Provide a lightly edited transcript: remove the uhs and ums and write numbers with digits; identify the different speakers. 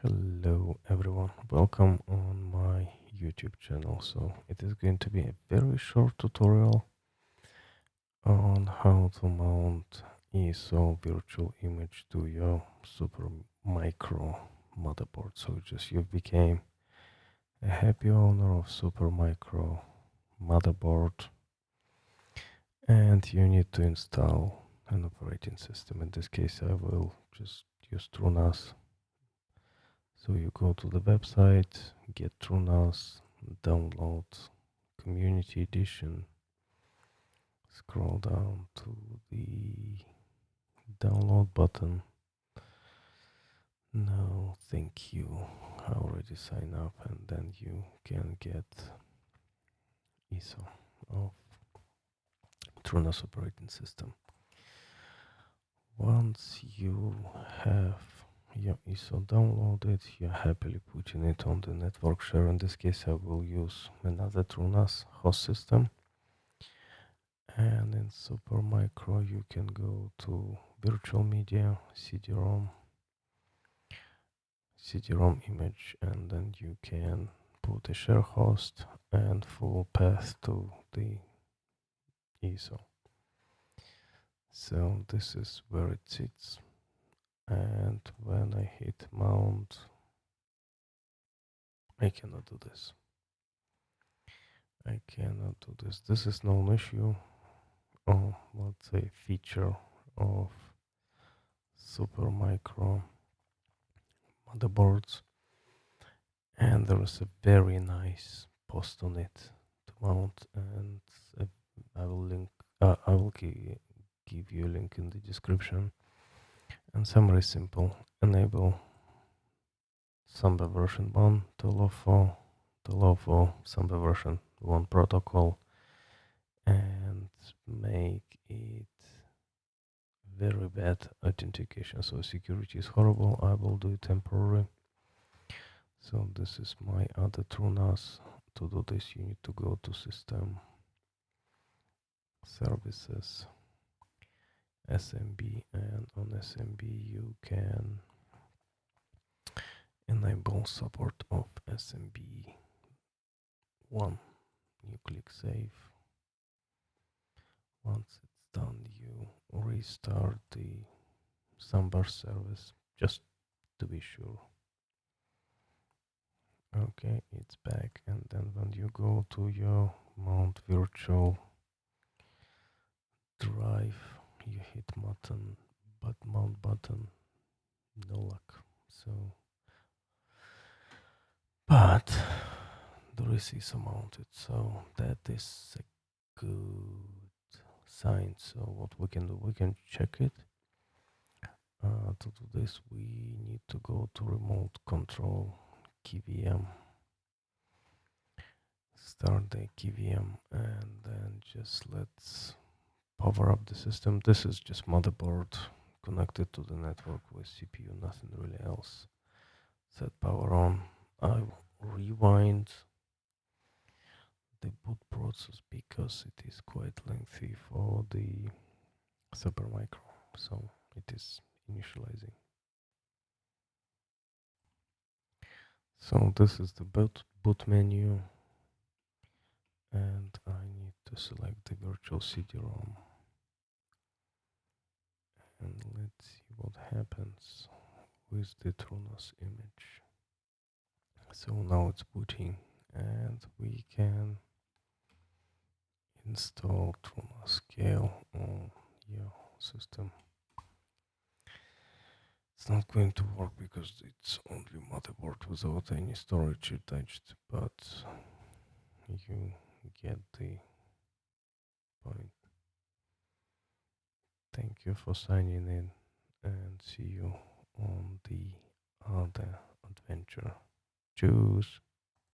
Speaker 1: Hello everyone, welcome on my YouTube channel. So it is going to be a very short tutorial on how to mount ISO virtual image to your Supermicro motherboard. So just you became a happy owner of Supermicro motherboard and you need to install an operating system. In this case I will just use TrueNAS. So you go to the website, get TrueNAS, download Community Edition, scroll down to the download button. No, thank you. I already signed up and then you can get ISO of TrueNAS operating system. Once you have your ISO downloaded, you're happily putting it on the network share. In this case, I will use another TrueNAS host system. And in Supermicro, you can go to virtual media, CD-ROM image, and then you can put a share host and full path to the ISO. So this is where it sits. And when I hit mount, I cannot do this. I cannot do this. This is known issue, or let's say feature of Supermicro motherboards, and there is a very nice post on it to mount, and I will link. I will give you a link in the description. And summary is simple: enable Samba version 1 to allow for Samba version 1 protocol, and make it very bad authentication. So security is horrible. I will do it temporary. So this is my other TrueNAS. To do this, you need to go to System, Services, SMB, and on SMB you can enable support of SMB 1. You click Save. Once it's done, you restart the Samba service just to be sure. Okay, it's back, and then when you go to your mount virtual drive, you hit mount button, no luck. So, but the receipt is mounted, so that is a good sign. So what we can do, we can check it. To do this, we need to go to remote control KVM, start the KVM, and then just let's power up the system. This is just motherboard connected to the network with CPU, nothing really else. Set power on. I will rewind the boot process because it is quite lengthy for the Supermicro, so it is initializing. So this is the boot menu, and I need to select the virtual CD-ROM, and let's see what happens with the TrueNAS image. So now it's booting, and we can install TrueNAS scale on your system. It's not going to work because it's only motherboard without any storage attached, but you get the point. Thank you for signing in, and see you on the other adventure. Choose.